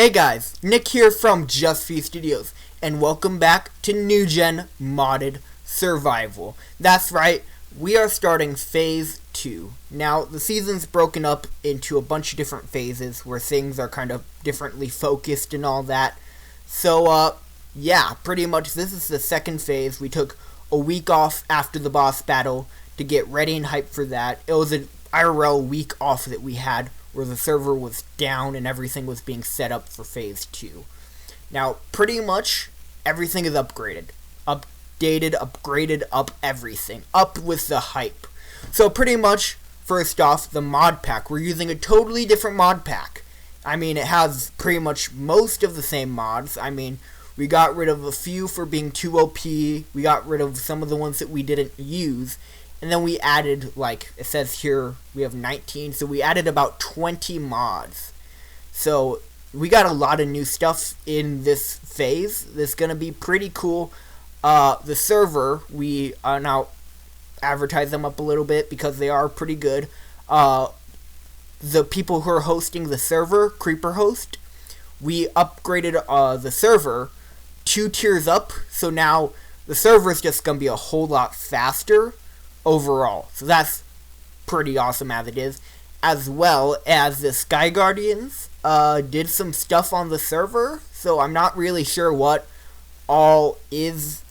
Hey guys, Nick here from Just Few Studios, and welcome back to New Gen Modded Survival. That's right, we are starting Phase 2. Now, the season's broken up into a bunch of different phases where things are kind of differently focused and all that. So, yeah, pretty much this is the second phase. We took a week off after the boss battle to get ready and hyped for that. It was an IRL week off that we had, where the server was down and everything was being set up for Phase 2. Now, pretty much everything is upgraded. Updated, upgraded, up everything. Up with the hype. So pretty much, first off, the mod pack. We're using a totally different mod pack. I mean, it has pretty much most of the same mods. I mean, we got rid of a few for being too OP. We got rid of some of the ones that we didn't use. And then we added, like, it says here, we have 19, so we added about 20 mods. So, we got a lot of new stuff in this phase. This is going to be pretty cool. The server, we now advertise them up a little bit because they are pretty good. The people who are hosting the server, Creeper Host, we upgraded the server 2 tiers up, so now the server is just going to be a whole lot faster overall. So that's pretty awesome as it is. As well as the Sky Guardians did some stuff on the server, so I'm not really sure what all is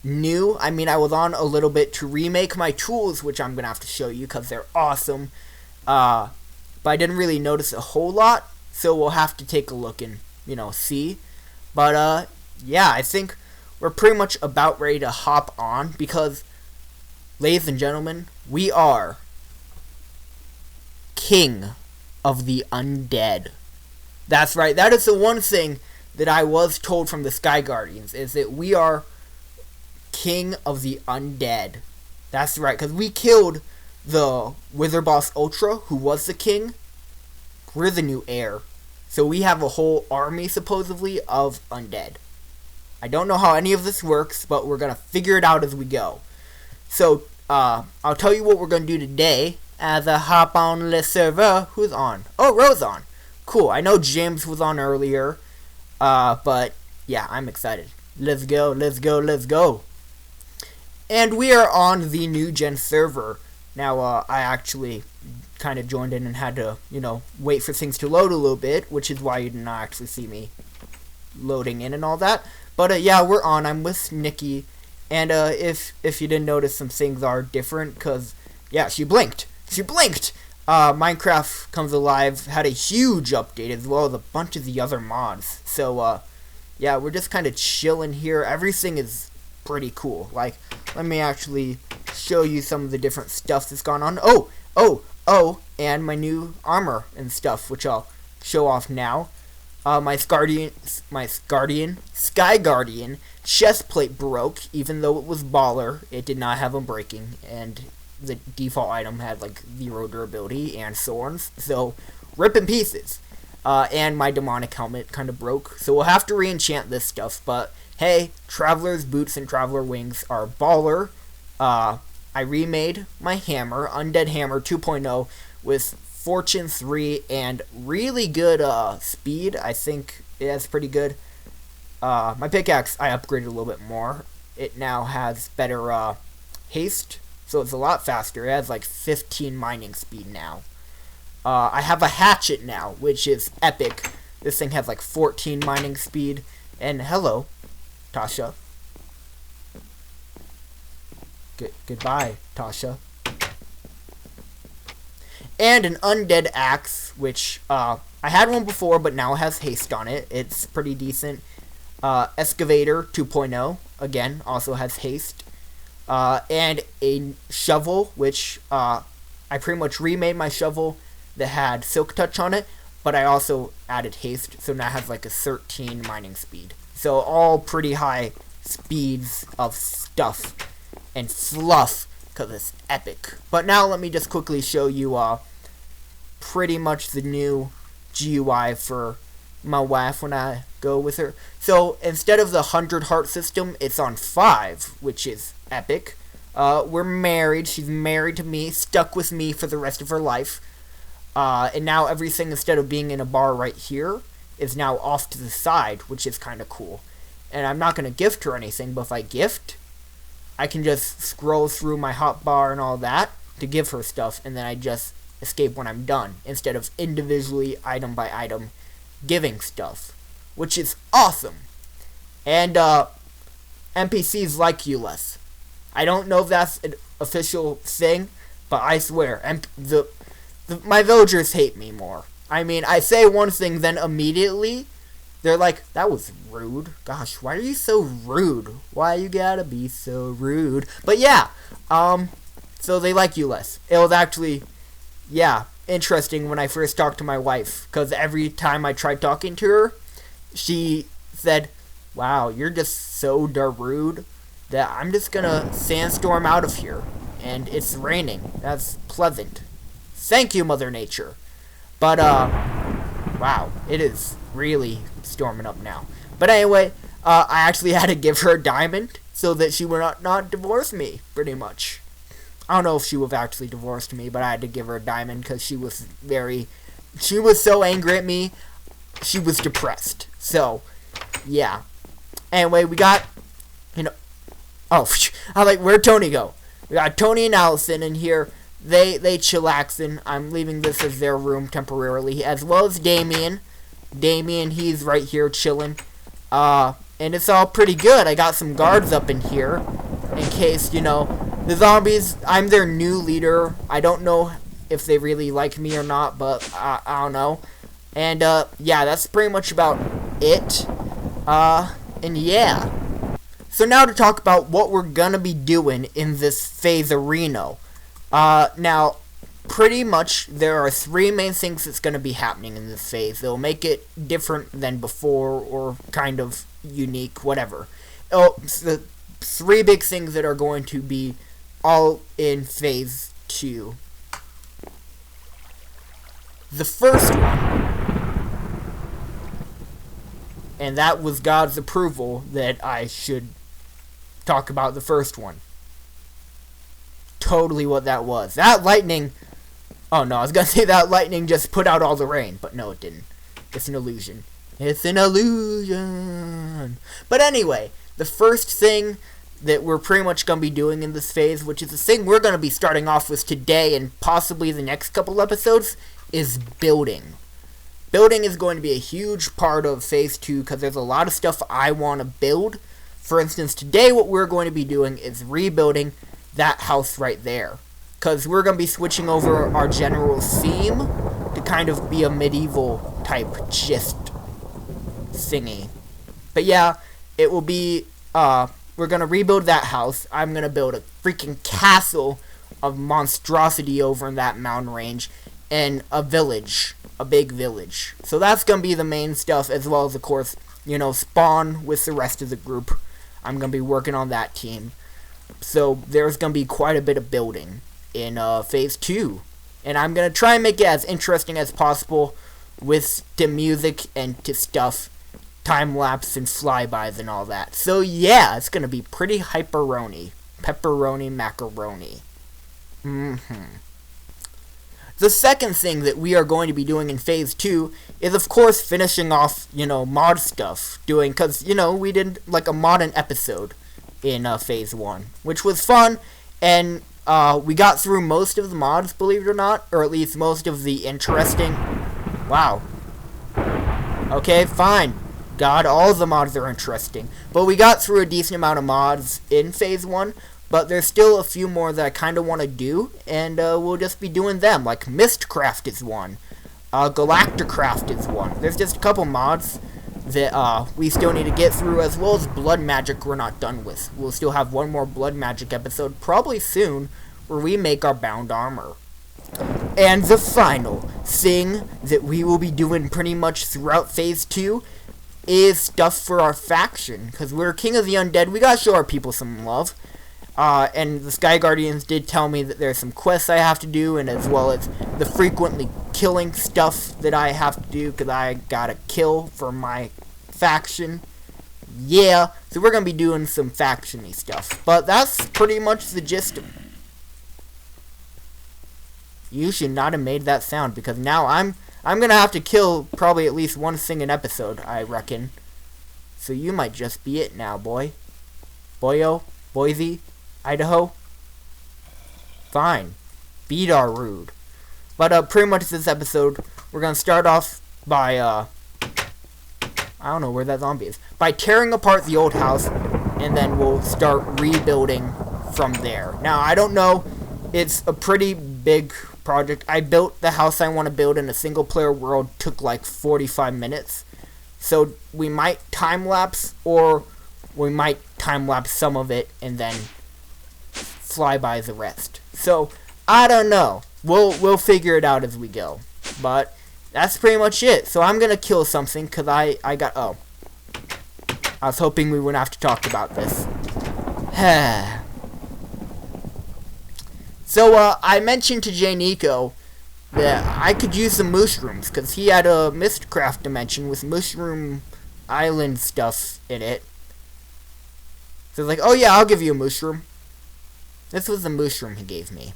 new. I mean, I was on a little bit to remake my tools, which I'm going to have to show you because they're awesome. But I didn't really notice a whole lot, so we'll have to take a look and, see. But, yeah, I think we're pretty much about ready to hop on because, ladies and gentlemen, we are King of the Undead. That's right, that is the one thing that I was told from the Sky Guardians, is that we are King of the Undead. That's right, because we killed the Wither Boss Ultra, who was the king. We're the new heir. So we have a whole army, supposedly, of undead. I don't know how any of this works, but we're going to figure it out as we go. So, I'll tell you what we're going to do today as I hop on the server. Who's on? Oh, Rose on. Cool. I know James was on earlier. But, yeah, I'm excited. Let's go, let's go, let's go. And we are on the new gen server. Now, I actually kind of joined in and had to, wait for things to load a little bit, which is why you did not actually see me loading in and all that. But, yeah, we're on. I'm with Nikki. And if you didn't notice, some things are different, because, yeah, she blinked. She blinked! Minecraft Comes Alive had a huge update, as well as a bunch of the other mods. So, yeah, we're just kind of chilling here. Everything is pretty cool. Like, let me actually show you some of the different stuff that's gone on. Oh, and my new armor and stuff, which I'll show off now. My Sky Guardian chest plate broke, even though it was baller. It did not have unbreaking, and the default item had like 0 durability and thorns, so rip in pieces. And my demonic helmet kind of broke, so we'll have to re-enchant this stuff. But hey, Traveler's boots and Traveler wings are baller. I remade my hammer, Undead Hammer 2.0, with Fortune 3 and really good speed. I think it has pretty good. My pickaxe I upgraded a little bit more. It now has better haste, so it's a lot faster. It has like 15 mining speed now. I have a hatchet now, which is epic. This thing has like 14 mining speed. And hello, Tasha. Goodbye, Tasha. And an undead axe, which I had one before, but now it has haste on it. It's pretty decent. Excavator 2.0, again, also has haste. And a shovel, which I pretty much remade my shovel that had silk touch on it, but I also added haste, so now it has like a 13 mining speed. So all pretty high speeds of stuff and fluff, because it's epic. But now let me just quickly show you pretty much the new GUI for my wife when I go with her. So instead of the 100 heart system, it's on 5, which is epic. We're married. She's married to me, stuck with me for the rest of her life. And now everything, instead of being in a bar right here, is now off to the side, which is kind of cool. And I'm not going to gift her anything, but if I gift, I can just scroll through my hotbar and all that to give her stuff, and then I just escape when I'm done, instead of individually, item by item, giving stuff, which is awesome. And NPCs like you less. I don't know if that's an official thing, but I swear, my villagers hate me more. I mean, I say one thing, then immediately they're like, that was rude. Gosh, why are you so rude? Why you gotta be so rude? But yeah, so they like you less. It was actually, yeah, interesting when I first talked to my wife, because every time I tried talking to her, she said, wow, you're just so rude that I'm just gonna sandstorm out of here. And it's raining. That's pleasant. Thank you, Mother Nature. But, wow, it is really storming up now. But anyway, I actually had to give her a diamond so that she would not divorce me, pretty much. I don't know if she would have actually divorced me, but I had to give her a diamond because she was so angry at me, she was depressed. So, yeah. Anyway, we got, oh, I'm like, where'd Tony go? We got Tony and Allison in here. They chillaxing. I'm leaving this as their room temporarily, as well as Damien. Damien, he's right here chilling. And it's all pretty good. I got some guards up in here in case, the zombies, I'm their new leader. I don't know if they really like me or not, but I don't know. And, yeah, that's pretty much about it. And yeah. So now to talk about what we're gonna be doing in this phase arena. Now, pretty much there are 3 main things that's gonna be happening in this phase. They'll make it different than before, or kind of unique, whatever. Oh, the 3 big things that are going to be all in phase 2. The first one, and that was God's approval that I should talk about the first one. Totally what that was. That lightning, oh no, I was gonna say that lightning just put out all the rain, but no it didn't. It's an illusion. It's an illusion. But anyway, the first thing that we're pretty much gonna be doing in this phase, which is the thing we're gonna be starting off with today and possibly the next couple episodes, is building. Building is going to be a huge part of phase 2 because there's a lot of stuff I want to build. For instance, today what we're going to be doing is rebuilding that house right there. Because we're going to be switching over our general theme to kind of be a medieval type gist thingy. But yeah, it will be, we're going to rebuild that house. I'm going to build a freaking castle of monstrosity over in that mountain range. And a village. A big village. So that's going to be the main stuff, as well as, of course, spawn with the rest of the group. I'm going to be working on that team. So there's going to be quite a bit of building in phase 2. And I'm going to try and make it as interesting as possible with the music and to stuff, time-lapse and flybys and all that. So yeah, it's going to be pretty hyperoni. Pepperoni macaroni. The second thing that we are going to be doing in phase 2 is, of course, finishing off, mod stuff. Because, we did, like, a modding episode in phase 1, which was fun, and we got through most of the mods, believe it or not, or at least most of the interesting... Wow. Okay, fine. God, all of the mods are interesting. But we got through a decent amount of mods in phase 1, but there's still a few more that I kind of want to do, and we'll just be doing them. Like Mistcraft is one. Galacticraft is one. There's just a couple mods that we still need to get through, as well as Blood Magic we're not done with. We'll still have one more Blood Magic episode, probably soon, where we make our bound armor. And the final thing that we will be doing pretty much throughout phase 2 is stuff for our faction. Because we're King of the Undead, we gotta show our people some love. And the Sky Guardians did tell me that there's some quests I have to do, and as well as the frequently killing stuff that I have to do, because I gotta kill for my faction. Yeah, so we're gonna be doing some faction-y stuff. But that's pretty much the gist of it. You should not have made that sound, because now I'm gonna have to kill probably at least one thing an episode, I reckon. So you might just be it now, boy. Boyo, Boise, Idaho. Fine. Beat our rude. But pretty much this episode, we're gonna start off by I don't know where that zombie is. By tearing apart the old house, and then we'll start rebuilding from there. Now, I don't know. It's a pretty big project. I built the house I want to build in a single player world. Took like 45 minutes. So we might time-lapse, or we might time-lapse some of it and then fly by the rest. So, I don't know. We'll figure it out as we go. But that's pretty much it. So I'm going to kill something because I got... Oh. I was hoping we wouldn't have to talk about this. So, I mentioned to Jnieco that I could use some mushrooms, because he had a Mistcraft dimension with mushroom island stuff in it. So, like, oh yeah, I'll give you a mushroom. This was the mushroom he gave me.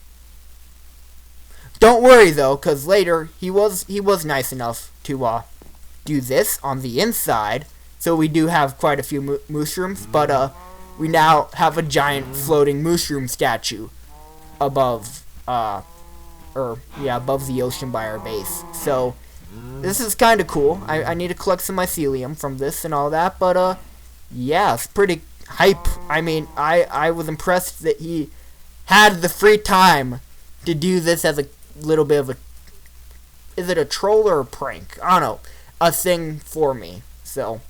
Don't worry, though, because later, he was nice enough to, do this on the inside. So we do have quite a few mushrooms, but, we now have a giant floating mushroom statue above, above the ocean by our base. So, this is kind of cool. I need to collect some mycelium from this and all that, but, yeah, it's pretty hype. I mean, I was impressed that he had the free time to do this as a little bit of a... Is it a troll or a prank? I don't know. A thing for me. So,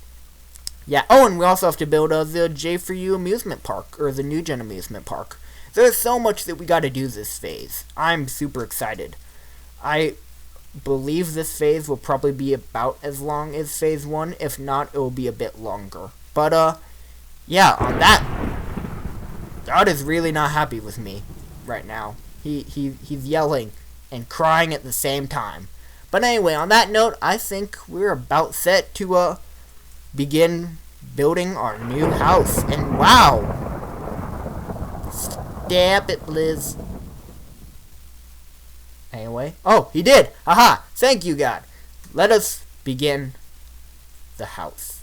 yeah. Oh, and we also have to build the J4U amusement park, or the New Gen amusement park. There's so much that we gotta do this phase. I'm super excited. I believe this phase will probably be about as long as phase 1. If not, it will be a bit longer. But, yeah, on that, God is really not happy with me right now. He's yelling and crying at the same time. But anyway, on that note, I think we're about set to, begin building our new house. And wow! Stab it, Blizz. Anyway. Oh, he did! Aha! Thank you, God. Let us begin the house.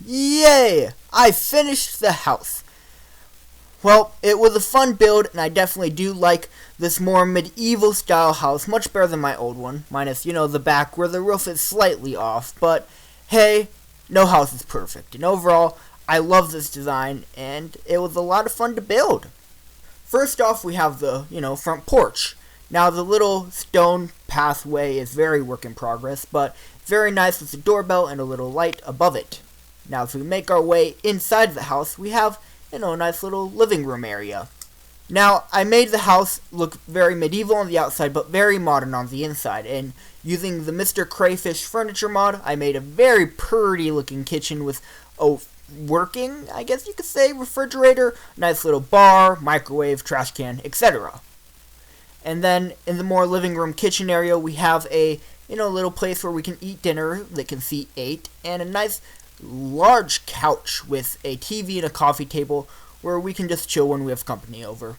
Yay! I finished the house. Well, it was a fun build, and I definitely do like this more medieval style house, much better than my old one, minus, the back where the roof is slightly off, but hey, no house is perfect, and overall, I love this design, and it was a lot of fun to build. First off, we have the, front porch. Now, the little stone pathway is very work in progress, but very nice with the doorbell and a little light above it. Now, as we make our way inside the house, we have, a nice little living room area. Now, I made the house look very medieval on the outside, but very modern on the inside, and using the Mr. Crayfish furniture mod, I made a very pretty looking kitchen with a working, I guess you could say, refrigerator, nice little bar, microwave, trash can, etc. And then in the more living room kitchen area, we have a, little place where we can eat dinner that can seat 8, and a nice large couch with a TV and a coffee table where we can just chill when we have company over.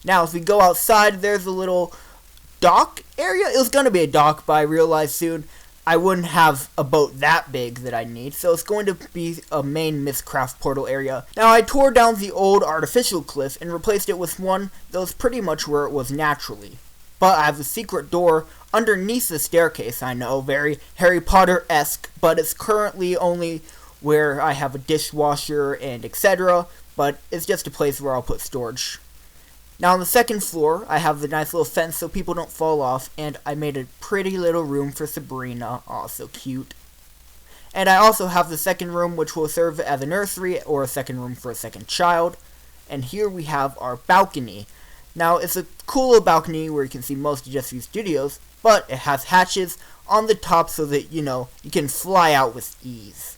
Now, if we go outside, there's a little dock area. It was going to be a dock, but I realized soon I wouldn't have a boat that big that I need, so it's going to be a main Miscraft portal area. Now, I tore down the old artificial cliff and replaced it with one that was pretty much where it was naturally. But I have a secret door underneath the staircase, I know, very Harry Potter-esque, but it's currently only where I have a dishwasher and etc., but it's just a place where I'll put storage. Now on the second floor, I have the nice little fence so people don't fall off, and I made a pretty little room for Sabrina. Aw, so cute. And I also have the second room, which will serve as a nursery or a second room for a second child. And here we have our balcony. Now, it's a cool little balcony where you can see most of Just Studios, but it has hatches on the top so that, you can fly out with ease.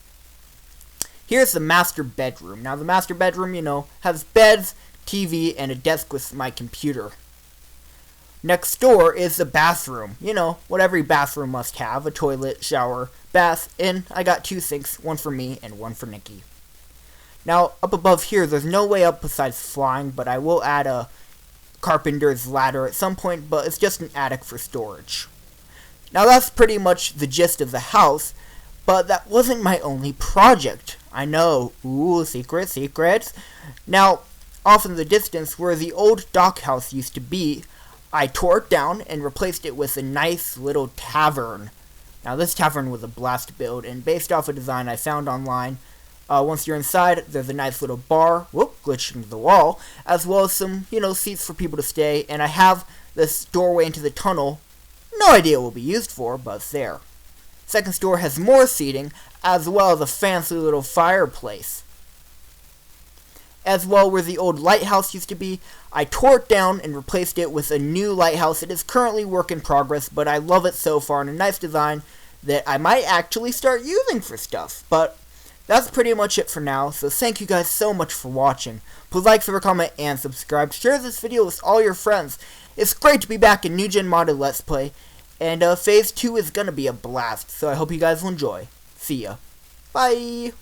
Here's the master bedroom. Now, the master bedroom, has beds, TV, and a desk with my computer. Next door is the bathroom. What every bathroom must have, a toilet, shower, bath, and I got 2 sinks, one for me and one for Nikki. Now, up above here, there's no way up besides flying, but I will add a carpenter's ladder at some point, but it's just an attic for storage. Now, that's pretty much the gist of the house, but that wasn't my only project. I know, ooh, secrets. Now, off in the distance, where the old dock house used to be, I tore it down and replaced it with a nice little tavern. Now, this tavern was a blast build, and based off a design I found online, once you're inside, there's a nice little bar, glitching the wall, as well as some, seats for people to stay, and I have this doorway into the tunnel. No idea what it will be used for, but it's there. Second store has more seating, as well as a fancy little fireplace. As well, where the old lighthouse used to be, I tore it down and replaced it with a new lighthouse. It is currently work in progress, but I love it so far, and a nice design that I might actually start using for stuff. But that's pretty much it for now, so thank you guys so much for watching. Please like, favorite, comment, and subscribe. Share this video with all your friends. It's great to be back in New Gen Modded Let's Play, and Phase 2 is gonna be a blast, so I hope you guys will enjoy. See ya. Bye!